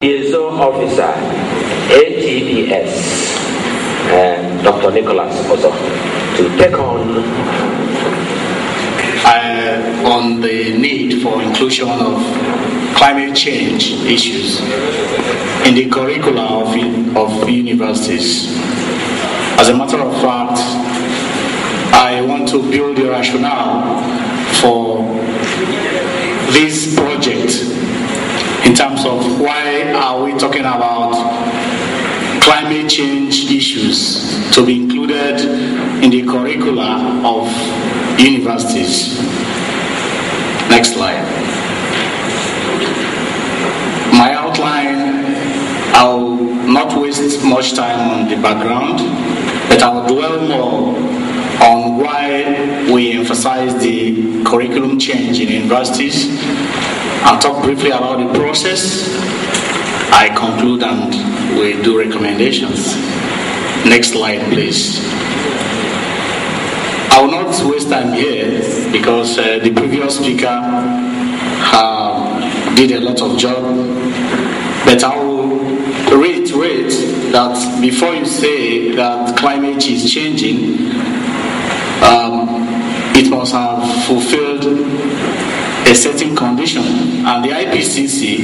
Liaison Officer, ATPS, Dr. Nicholas Ozor, to take on the need for inclusion of climate change issues in the curricula of universities. As a matter of fact, I want to build a rationale for this project in terms of why are we talking about climate change issues to be included in the curricula of universities. Next slide. My outline, I'll not waste much time on the background, but I'll dwell more on why we emphasize the curriculum change in universities and talk briefly about the process. I conclude and we do recommendations. Next slide, please. I will not waste time here because the previous speaker did a lot of job, but I will reiterate that before you say that climate is changing, it must have fulfilled a certain condition, and the IPCC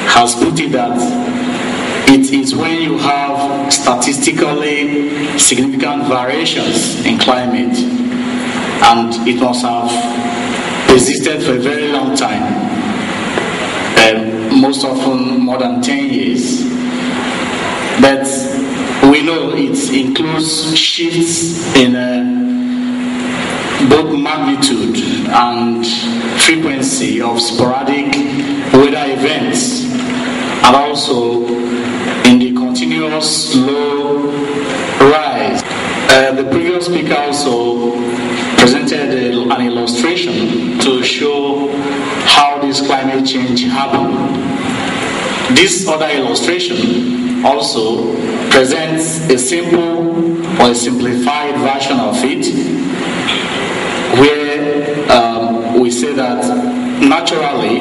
has put it that it is when you have statistically significant variations in climate, and it must have persisted for a very long time, most often more than 10 years. But we know it includes shifts in both magnitude and frequency of sporadic weather events, and also in the continuous slow rise. The previous speaker also presented an illustration to show how this climate change happened. This other illustration also presents a simple or a simplified version of it, where we say that naturally,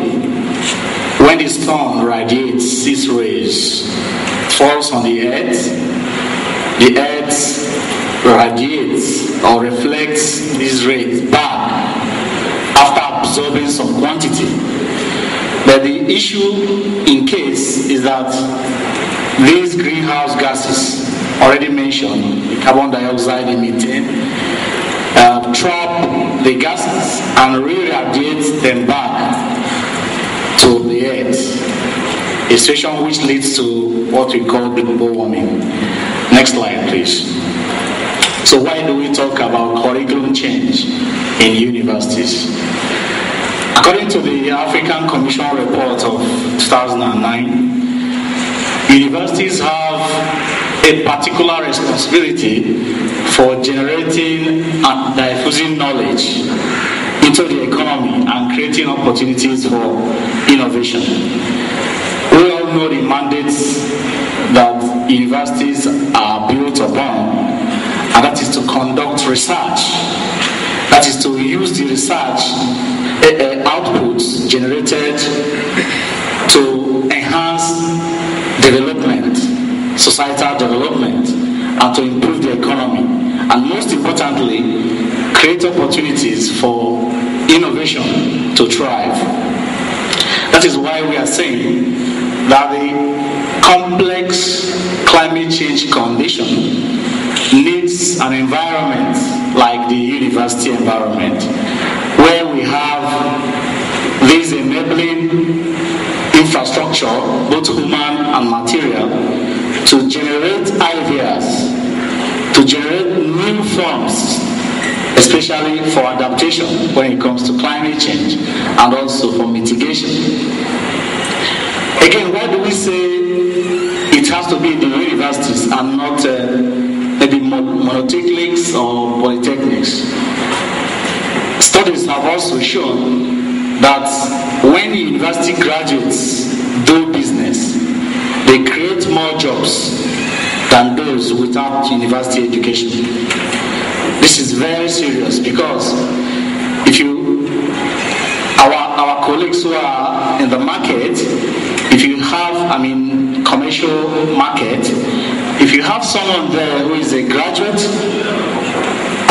when the sun radiates its rays, falls on the earth radiates or reflects these rays back after absorbing some quantity. But the issue in case is that these greenhouse gases already mentioned, the carbon dioxide and methane, trap the gases and re-radiate them back to the earth, a situation which leads to what we call global warming. Next slide, please. So why do we talk about curriculum change in universities? According to the African Commission report of 2009, universities have a particular responsibility for generating and diffusing knowledge into the economy and creating opportunities for innovation. We all know the mandates that universities are built upon, and that is to conduct research. That is to use the research outputs generated to enhance development, societal development, and to improve the economy, and most importantly, create opportunities for innovation to thrive. That is why we are saying that the complex climate change condition needs an environment like the university environment, where we have this enabling infrastructure, both human and material, to generate ideas, to generate new forms, especially for adaptation when it comes to climate change and also for mitigation. Again, why do we say it has to be in the universities and not maybe monotechnics or polytechnics? Studies have also shown that when the university graduates do business, they create more jobs than those without university education. This is very serious because if our colleagues who are in the market, if you have, commercial market, if you have someone there who is a graduate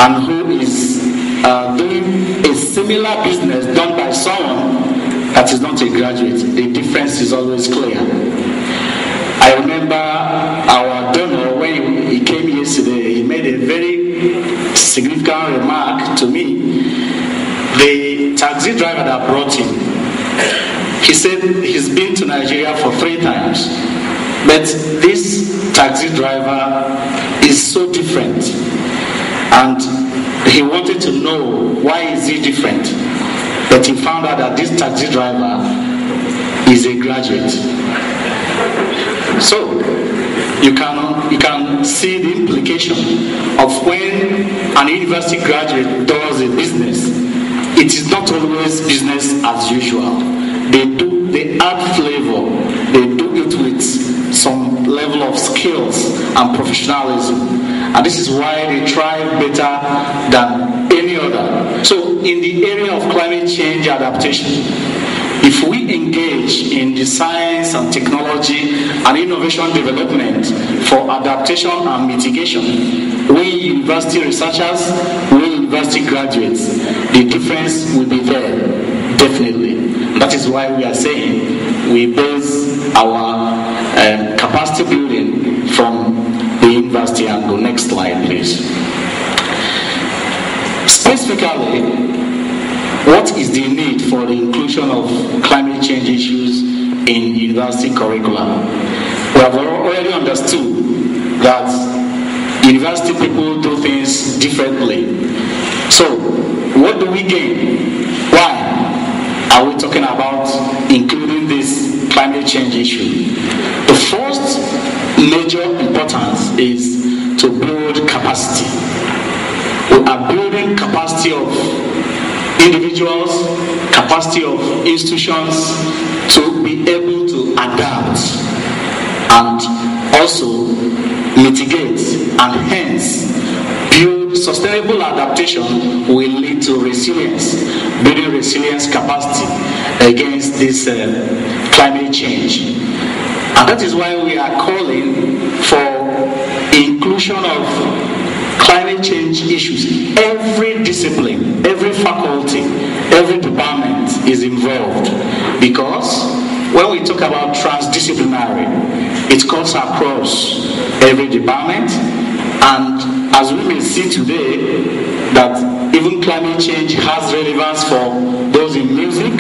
and who is doing a similar business done by someone that is not a graduate, the difference is always clear. I remember our donor, when he came yesterday, he made a very significant remark to me. The taxi driver that brought him, he said he's been to Nigeria for 3 times, but this taxi driver is so different, and he wanted to know why is he different. But he found out that this taxi driver is a graduate. So you can see the implication of when an university graduate does a business. It is not always business as usual. They add flavor. They do it with some level of skills and professionalism. And this is why they thrive better than any other. So in the area of climate change adaptation, if we engage in the science and technology and innovation development for adaptation and mitigation, we university researchers, we university graduates, the difference will be there, definitely. That is why we are saying we base our capacity building from the university angle. Next slide, please. Specifically, what is the need for the inclusion of climate change issues in university curricula? We have already understood that university people do things differently. So, what do we gain? Why are we talking about including this climate change issue? The first major importance is to build capacity. We are building capacity of individuals, capacity of institutions to be able to adapt and also mitigate, and hence build sustainable adaptation will lead to resilience, building resilience capacity against this climate change. And that is why we are calling for inclusion of climate change issues. Every discipline, every faculty, every department is involved, because when we talk about transdisciplinary, it cuts across every department. And as we may see today, that even climate change has relevance for those in music,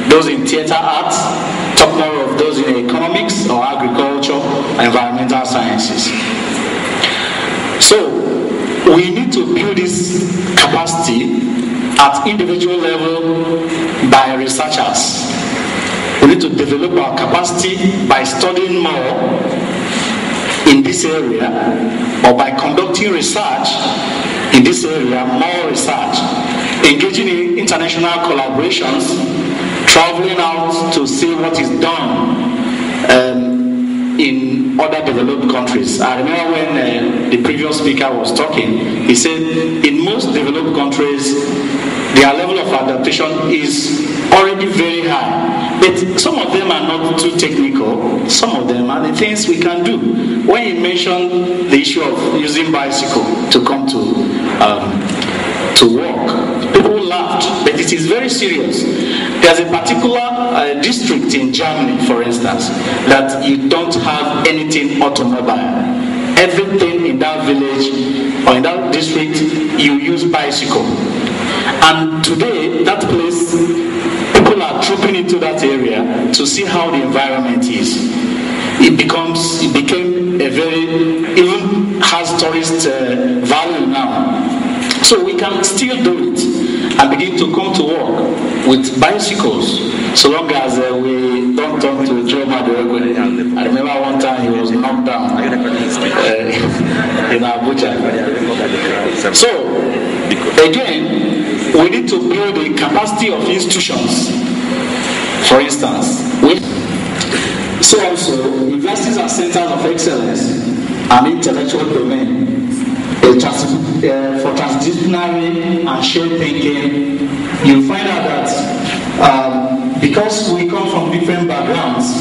those in theater arts, talk more of those in economics or agriculture, environmental sciences. So we need to build this capacity at individual level by researchers. We need to develop our capacity by studying more in this area, or by conducting research in this area, more research, engaging in international collaborations, traveling out to see what is done in other developed countries. I remember when the previous speaker was talking, he said in most developed countries their level of adaptation is already very high, but some of them are not too technical. Some of them are the things we can do. When he mentioned the issue of using bicycle to come to work, people laughed, but it is very serious. There's a particular district in Germany, for instance, that you don't have anything automobile. Everything in that village or in that district, you use bicycle. And today, that place, people are trooping into that area to see how the environment is. It became a very, even has tourist value now. So we can still do it and begin to come to work with bicycles, so long as we don't talk to Joe Maduego. I remember one time he was knocked down in Abuja. So again, we need to build the capacity of institutions. For instance, so also universities are centers of excellence and intellectual domain. For transdisciplinary and shared thinking, you'll find out that because we come from different backgrounds,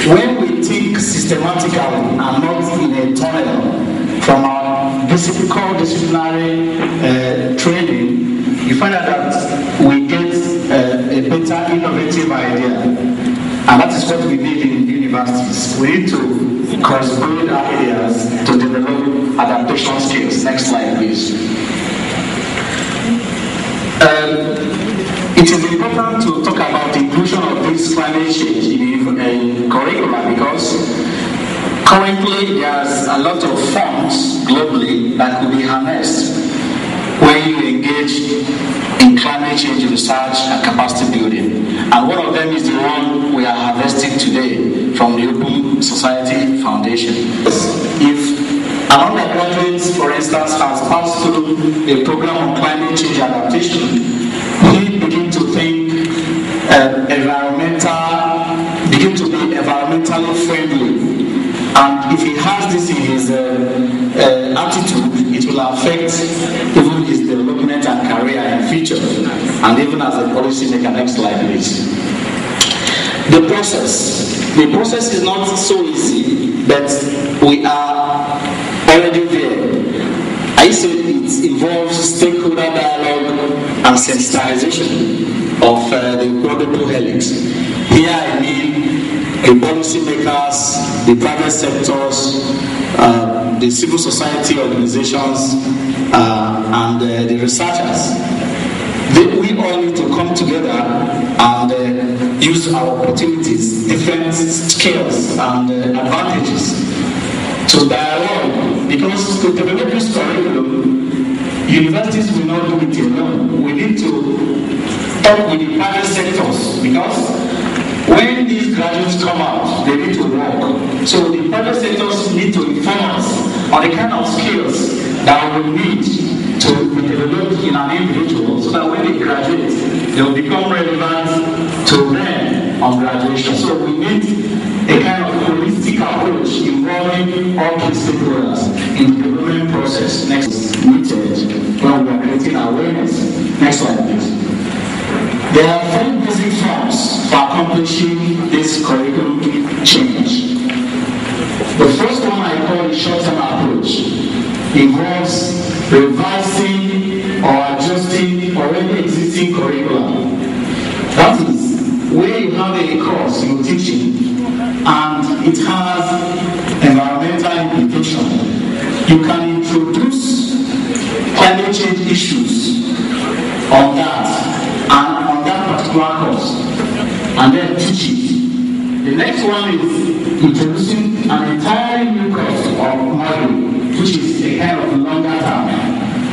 when we think systematically and not in a tunnel from our core disciplinary training, you find out that we get a better innovative idea. And that is what we need in universities. We need to cross-breed our ideas to develop adaptation skills. Next slide, please. It is important to talk about the inclusion of this climate change in curricula, because currently there's a lot of funds globally that could be harnessed when you engage in climate change research and capacity building. And one of them is the one we are harvesting today from the Open Society Foundation. If an undergraduate, for instance, has passed through a program on climate change adaptation, he begin to think begin to be environmentally friendly. And if he has this in his attitude, it will affect even his development and career in future, and even as a policy maker. Next slide, please. The process is not so easy, but we are already there. I say it involves stakeholder dialogue and sensitization of the quadruple helix. Here I mean the policy makers, the private sectors, the civil society organizations, and the researchers. We all need to come together and use our opportunities, different skills and advantages to dialogue. Because to develop this curriculum, universities will not do it alone. We need to talk with the private sectors, because when these graduates come out, they need to work. So the private sectors need to inform us on the kind of skills that we will need to be developed in an individual, so that when they graduate, they will become relevant to them on graduation. So we need a kind of holistic approach involving all key stakeholders in the development process. Next, needed when we are creating awareness. Next slide, please. There are 3 basic forms for accomplishing this curriculum change. The first one I call the short-term approach. Involves revising or adjusting already existing curriculum. That is, where you have a course you're teaching and it has environmental implication, you can introduce climate change issues on that and on that particular course, and then teach it. The next one is introducing an entirely new course or module, which is a kind of longer term.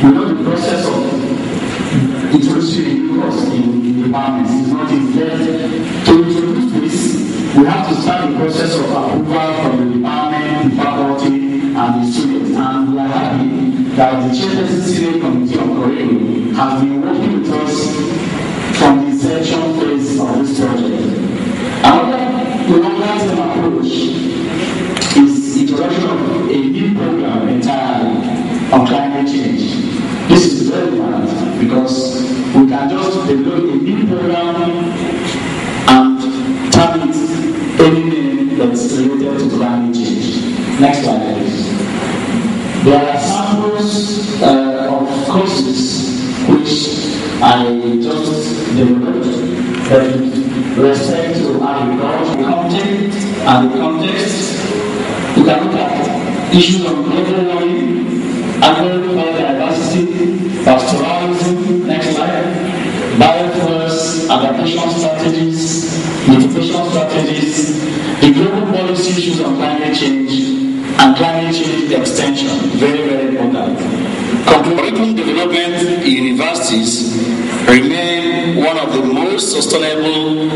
We know the process of introducing a new course in departments is not easy. To introduce this, we have to start the process of approval from the department, the faculty, and the students. And we are happy that the Chairperson Senior Committee on Curriculum has been working with us from the inception phase of this project. Another longer-term approach is introduction of a new program entirely on climate change. This is relevant because we can just develop a new program and term it any name that's related to climate change. Next slide, please. There are samples of courses which I just developed with respect to agriculture, content and the context. You can look at issues of global warming, biodiversity, pastoralism, next slide, biofuels, adaptation strategies, mitigation strategies, the global policy issues on climate change, and climate change extension. Very, very important. Curriculum development in universities remain one of the most sustainable